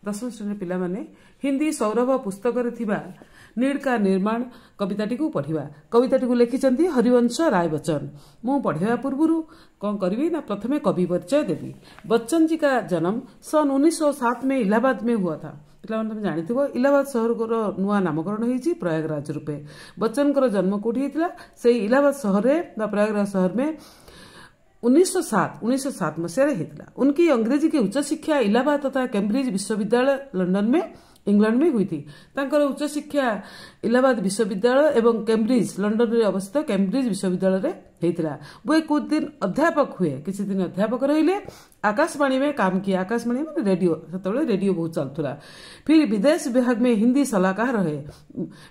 दशम श्रेणी पिला माने हिंदी सौरभ पुस्तक नीड का निर्माण कविताटी को पढ़ा। कविताटी को लिखिं हरिवंश राय बच्चन। मु पढ़ा पूर्व कौन करी ना प्रथमे कवि परिचय देवी। बच्चन जी का जन्म सन 1907 में इलाहाबाद में हुआ था। पिला तुम जानी इलाहाबाद शहर को नुआ नामकरण होती प्रयागराज रूपे। बच्चन का जन्म कौटी होता से इलाहाबाद शहर में प्रयागराज शहर में 1907 मसीह होता। उनकी अंग्रेजी की उच्च शिक्षा इलाहाबाद तथा कैम्ब्रिज विश्वविद्यालय लंदन में इंग्लैंड में हुई थी। तांकर उच्च शिक्षा इलाहाबाद विश्वविद्यालय एवं कैम्ब्रिज लंदन में अवस्थित कैम्ब्रिज विश्वविद्यालय रे होता। वो कुछ दिन अध्यापक हुए, किसी दिन अध्यापक रहिले। आकाशवाणी में काम किया। आकाशवाणी में रेडियो, से रेडियो बहुत चलता। फिर विदेश विभाग में हिंदी सलाहकार रहे।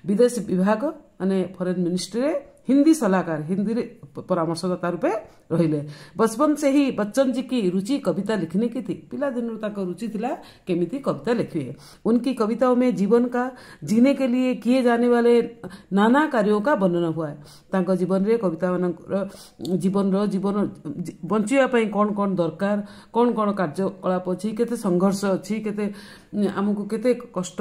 विदेश विभाग माने फॉरेन मिनिस्ट्री रे हिंदी सलाहकार, हिंदी परामर्शदाता रूपे रहिले। बचपन से ही बच्चन जी की रुचि कविता लिखने की थी। पिला दिन रुचि थिला केमिति कविता लिखिए। उनकी कविताओं में जीवन का जीने के लिए किए जाने वाले नाना कार्यों का वर्णन हुआ है। तांको जीवन रे कविता जीवन बंचिया पई कौन कौन दरकार, कौन कौन कार्यकलाप अच्छी, केते संघर्ष अच्छी, केते आमको केते कष्ट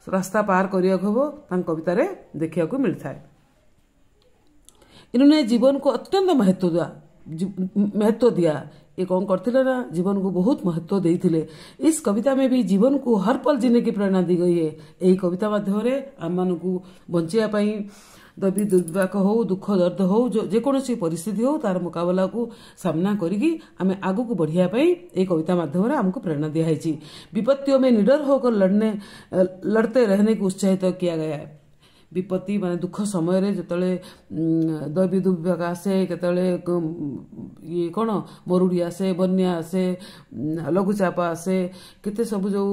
रास्ता पार करिया हबो तांको कविता रे देखिया को मिलता है। इन्होंने जीवन को अत्यंत महत्व दिया। ये कौन करते ना, जीवन को बहुत महत्व देते। इस कविता में भी जीवन को हर पल जीने की प्रेरणा दी गई है। यही कविता माध्यम आम मान बंचिया दबी दुर्भाग हो, दुख दर्द हो, जेकोसी परिस्थिति हो, तार मुकाबला को सामना करी आम आग को बढ़िया ये कविता माध्यम आमको प्रेरणा दिखाई। विपत्तियों में निडर होकर लड़ते रहने को उत्साहित किया गया है। विपत्ति माने दुख समय रे जतले दैवी दुर्भाग आसे, केतले ये कौन मरुड़ी आसे, बन्या आसे, लघुचाप आसे, केते सब जो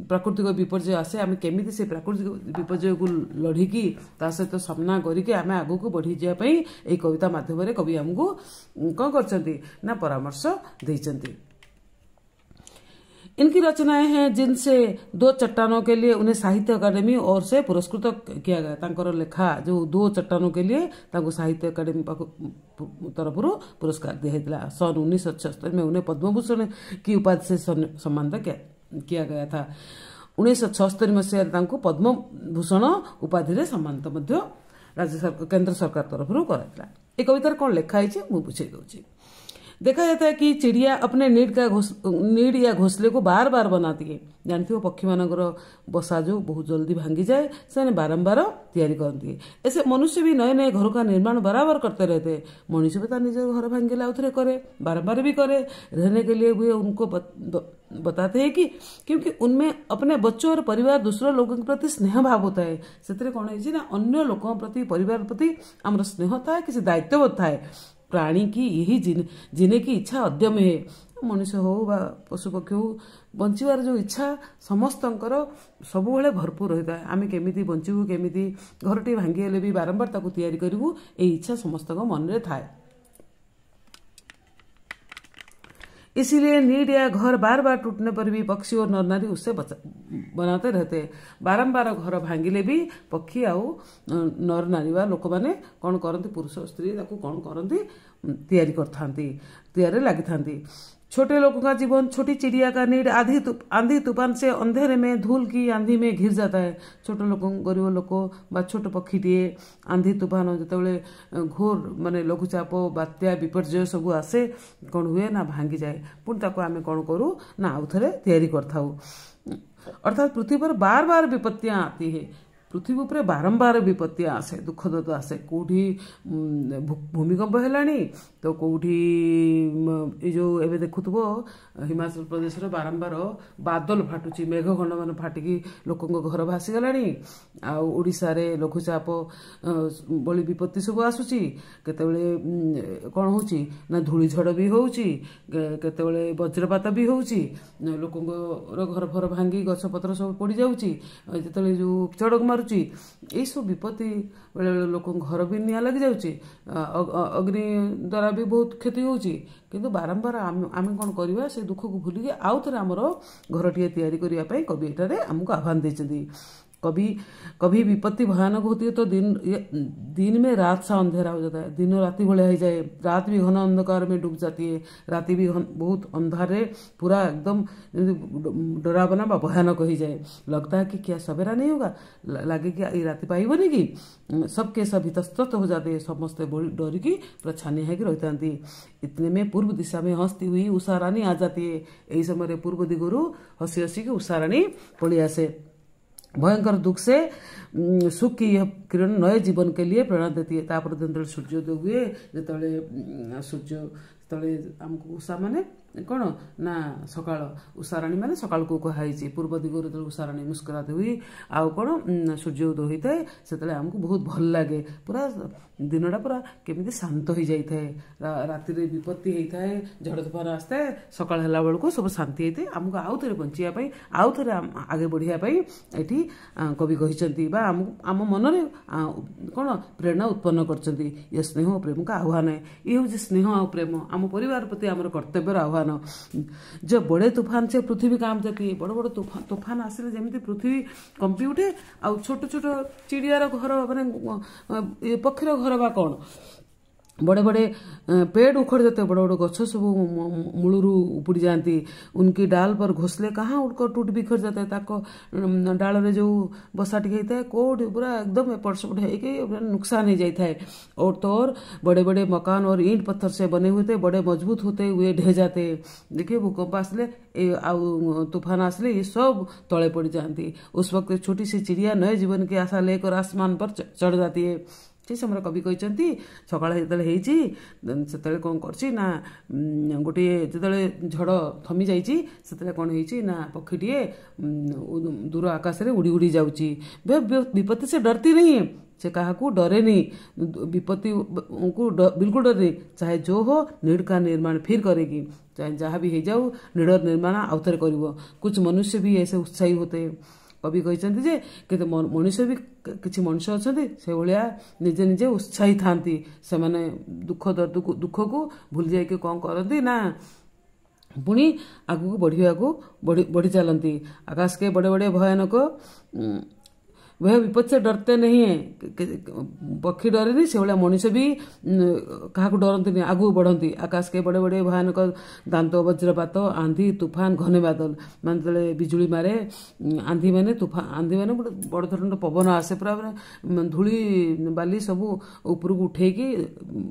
प्राकृतिक विपर्यय आसे, आम केमिति से प्राकृतिक विपर्यय को लड़िकी ता सहित सामना करिके आम आगु को बढ़ी जाए ये कविता माध्यम कवि आमको कौन करछंती ना परामर्श देइछंती। इनकी रचनाएं हैं जिनसे दो चट्टानों के लिए उन्हें साहित्य अकादमी और से पुरस्कृत किया गया। तांकर लेखा जो दो चट्टानों के लिए तांको साहित्य अकादमी तरफ पुरस्कार दिया। सन 1976 में उन्हें पद्म भूषण की उपाधि से सम्मानित किया गया था। 1976 मसीह तांको पद्म भूषण उपाधि से सम्मानित राज्य सरकार केंद्र सरकार तरफ कराइला। ये कवितार कौन लेखा है मुझे बुझे दूसरी। देखा जाता है कि चिड़िया अपने नीड या घोंसले को बार बार बनाती है। जानती हो पक्षी मानकर बसा जो बहुत जल्दी भांगी जाए, से बारंबार तैयारी करती है। ऐसे मनुष्य भी नए नए घरों का निर्माण बराबर करते रहते हैं। मनुष्य भी निज घर भांगे आउे करे, बारंबार भी करे। रहने के लिए भी उनको बताते हैं कि क्योंकि उनमें अपने बच्चों और परिवार दूसरे लोगों के प्रति स्नेह भाव होता है। से कौन है ना, अन्य लोगों प्रति परिवार प्रति आम स्नेह था, किसी दायित्वबोध था। प्राणी की यही जीने की इच्छा अद्यम है। मनुष्य हो बा पशु पक्षी हो, बंचार जो इच्छा समस्तंकर सब भरपूर होता है। आम केमिति बंचू, केमिति घरटी भांगी भी बारंबार ताकू तैयारी करूँ, ये इच्छा समस्त मन में थाए। इसीलिए नीड या घर बार बार टूटने पर भी पक्षी और नर नारी उससे बनाते रहते। बारंबार घर भांगिले भी पक्षी आउ नर नारी वा लोक मैंने कौन करती, पुरुष स्त्री कौन करती, तैयारी कर लगी था। छोटे लोगों का जीवन छोटी चिड़िया का नीड आंधी तूफान से अंधेरे में धूल की आंधी में घिर जाता है। छोटे लोगों, गरीब लोक बा छोट पक्षीटे आंधी तूफान जो घोर माने लघुचाप बात्या विपर्यय सब आसे, कौन हुए ना भांगी जाए। पुणी ताको आम कौन करूँ ना आउ थे तैयारी करथाऊ। अर्थात पृथ्वी पर बार बार विपत्तियां आती है। पृथ्वी पर बारंबार विपत्तियां आसे, दुख दर्द आसे। कौटी भूमिकंप है तो कौटी जो एवं देखुव हिमाचल प्रदेश बारंबार बादल फाटुची, मेघखंड मान फाटिकी लोकों घर भासीगला। आशा लघुचाप बड़ी विपत्ति सब आसूची। केतबेले कौन होची ना धूलीझड़ भी होची, केतबेले वज्रपात भी होची, लोकों घर फर भांगी गछपत्र सब पड़ जाऊँगी। जिते जो चड़क मारुची, यही सब विपत्ति बेले बेले लोक घर भी निआ लग जाऊँगी, अग्नि द्वारा भी बहुत क्षति होची। किंतु बारंबार आम कौन करवा से दुख को भूलिकी आउ थे आमर घरटीए तैयारी करने कवि एटारे आमको आह्वान देते। कभी कभी विपत्ति भयानक होती है तो दिन में रात सा अंधेरा हो जाता है, दिनों राति भले हो जाए, रात भी घना अंधकार में डूब जाती है, राति भी बहुत अंधारे पूरा एकदम डरावना व भयानक हो जाए। लगता है कि क्या सवेरा नहीं होगा, लगे कि ये राति पाई बनेगी, सबके सब इतस्तत हो जाते, समस्ते डरिकी पूरा छानिया है रही था। इतने में पूर्व दिशा में हंसती हुई उषा रानी आ जाती है। यही समय पूर्व दिगरु हसी हसी की उषा रानी पड़ी आसे। भयंकर दुख से सुख की यह किरण नए जीवन के लिए प्रेरणा देती है। तापर जो सूर्योदय हुए, जो सूर्य तले आमको उषा माने कौन ना सकाळ, उषा राणी माने सकाळ को कहाई। पूर्व दिगरे जो उषा राणी मुस्कुराते हुई आउ कौन सूर्योदय होता है से आमको बहुत भल लगे, पूरा दिनटा पूरा केमी शांत हो जाए। राति विपत्ति होता है, झड़ तूफान आसता है, सकाळ होला बेलू सब शांति होते है। आमको आउ थे बंचाई आउ थे आगे बढ़ाई ये कवि कहते आम मन में कौन प्रेरणा उत्पन्न करछंती। ये स्नेह और प्रेम का आह्वान है। ये हूँ स्नेह और प्रेम आम परिवार प्रति आम कर्तव्यर आह्वान। जब बड़े तूफान से पृथ्वी काम जाती है, बड़ बड़ तूफान आसिले जमी पृथ्वी कंपी उठे, आ छोट छोट चिड़ियार घर माने पक्षीर घर बा कौन बड़े बड़े पेड़ उखड़ जाते, बड़े बड़े गछ सब मूलरू उपड़ी जाती, उनकी डाल पर घोसले कहाँ उड़कर टूट बिखर जाते हैं। ताको डाल रे जो बसा टिके होता है कोड पूरा एकदम एपट सेपट है नुकसान हो जाता है। और तो और बड़े बड़े मकान और ईंट पत्थर से बने हुए थे, बड़े मजबूत होते हुए ढह जाते। देखिए भूकंप आसले तूफान आसले ये सब तले पड़ जाती। उस वक्त छोटी सी चिड़िया नए जीवन की आशा लेकर आसमान पर चढ़ जाती है। ठीक समय कवि कहते सकाळ जो कौन कर गोटे जो झड़ थमी जाए कौन हो पक्षीटे दूर आकाश में उड़ी उड़ी जाऊँगी। विपत्ति से डरती नहीं है, से कहा को डरे नहीं, विपत्ति को बिल्कुल डर नहीं। चाहे जो हो नीड़ का निर्माण फिर करेगी, चाहे जहाँ भी हो जाऊ नीड़ निर्माण आउ थे कर। कुछ मनुष्य भी ऐसे उत्साही होते हैं। कवि कहते जे कि मनुष्य भी किसी मनुष्य अच्छा से भाया निजे निजे उत्साही था, से दुख दुख को भूल जाए कौन करती ना पुणी आगू बढ़िया बढ़ी चलती। आकाश के बड़े बड़े भयानक वह विपद से डरते नहीं है, पक्षी डरे नहीं से भाया मनुष्य भी क्या डरती नहीं, आगू बढ़ती। आकाश के बड़े बड़े भयानक दांत वज्रपात आंधी तूफान घने बादल मान जो बिजुली मारे आंधी माने तूफान आंधी माने बड़ धरण पवन आसे, पूरा धूली बाली सब ऊपर को उठेकी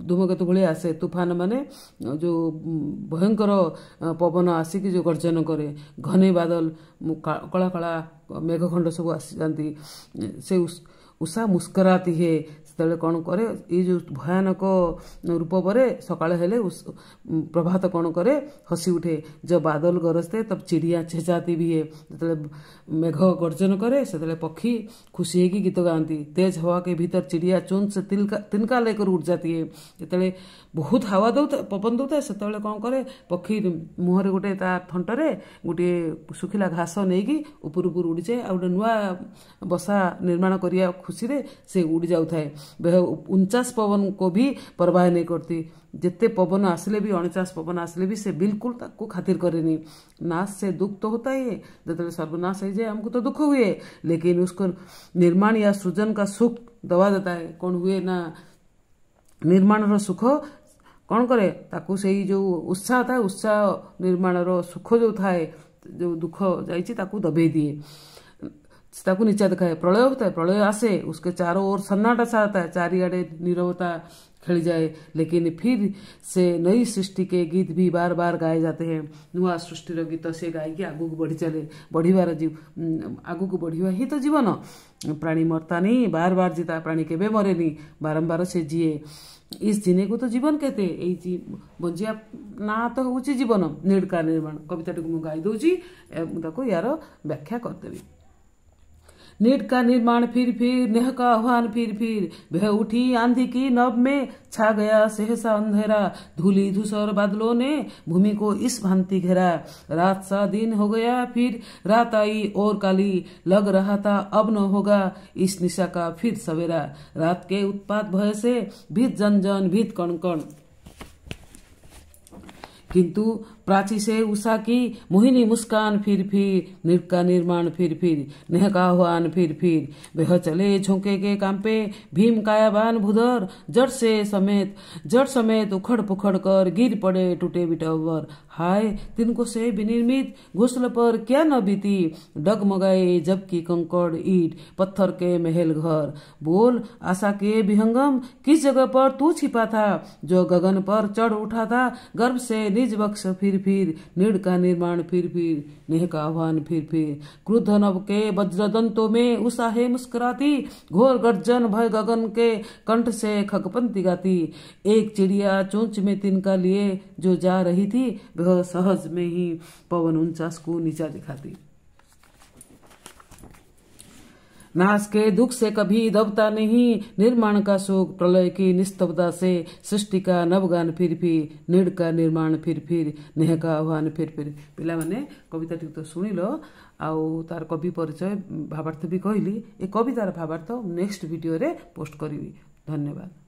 धूमकेतु भली आसे। तूफान माने जो भयंकर पवन आसिक जो गर्जन करे, घने बादल कला कला मेघखंड सब आसी जाती। से उषा मुस्कराती है से कौन करे ये जो भयानक रूप पर सकाळ हेले प्रभात कौन करे हसी उठे। जब बादल गरजते तब चिड़िया चेचाती भी है, जो मेघ गर्जन करे से पक्षी खुशी है कि गीत गाती। तेज हवा के भीतर चिड़िया चुन से तिनका लेकर उठ जाती है। जो बहुत हवा दौता पवन दौता से कौन करे पक्षी मुहर गोटे थंटरे गोटे सुखिला घास नहीं कि ऊपर ऊपर उड़ी जाए, गोटे नुआ बसा निर्माण करिया खुशी रे से उड़ जाऊ थाए। वह 49 पवन को भी परवाह नहीं करती। जितने पवन आसले भी 49 पवन आसले भी से बिल्कुल ताको खातिर करेनी। नाश से दुख तो होता ही है, जब सर्वनाश हो जाए हमको तो दुख हुए, लेकिन उसको निर्माण या सृजन का सुख दबा देता है। कौन हुए ना निर्माण रो सुख कौन करे ताकू से जो उत्साह था उत्साह निर्माण रो सुख जो थाए जो दुख जाइए ताकू दबे दिए, ताकू नीचा दिखाए। प्रलय होता है, प्रलय आसे उसके चारों ओर सन्नाटा सा आता है, चारियाड़े नीरवता खेल जाए, लेकिन फिर से नई सृष्टि के गीत भी बार बार गाए जाते हैं। नुआ सृष्टिर गीत से गायकी आगू को बढ़ी चले, बढ़िबार आगू को बढ़िया ही तो जीवन। प्राणी मरता नहीं, बार बार जीता, प्राणी केबे मरे नहीं, बारंबार से जिए। इस जीने को तो जीवन कहते हैं। बंचिया ना तो हूँ जीवन नीड़ का निर्माण कविताटी को गाई दूची यार व्याख्या करदेवी। नीड़ का निर्माण फिर नेह का आह्वान फिर वह उठी आंधी की नभ में छा गया सहसा अंधेरा, धूली धूसर बादलों ने भूमि को इस भांति घेरा। रात सा दिन हो गया फिर रात आई और काली, लग रहा था अब न होगा इस निशा का फिर सवेरा। रात के उत्पात भय से भीत जन जन भीत कण कण, किंतु प्राची से उषा की मोहिनी मुस्कान फिर नीड़ का निर्माण फिर नेह का आह्वान फिर वह चले झोंके के कांपे भीम कायाबान भूधर जड़ समेत उखड़ पुखड़ कर गिर पड़े टूटे बिटवर। हाय तिनको से विनिर्मित घोंसले पर क्या न बीती डगमगाए जबकि कंकड़ ईट पत्थर के महल घर। बोल आशा के विहंगम किस जगह पर तू छिपा था जो गगन पर चढ़ उठा था गर्भ से निज बक्ष फिर नीड़ का निर्माण फिर नेह का आह्वान फिर क्रुद्ध नभ के वज्रदंतों में उषा है मुस्कुराती घोर गर्जन भय गगन के कंठ से खगपंती गाती। एक चिड़िया चोंच में तिनका लिए जो जा रही थी वह सहज में ही पवन 49 को नीचा दिखाती। नाश के दुख से कभी दबता नहीं निर्माण का शोक प्रलय की निस्तब्धता से सृष्टि का नवगान फिर नीड़ का निर्माण फिर नेह का आह्वान फिर पिला माने कविता टी तो सुनी लो आउ तार कवि परिचय भावार्थ भी कहली ए कवितार भावार्थ नेक्स्ट वीडियो रे पोस्ट करी। धन्यवाद।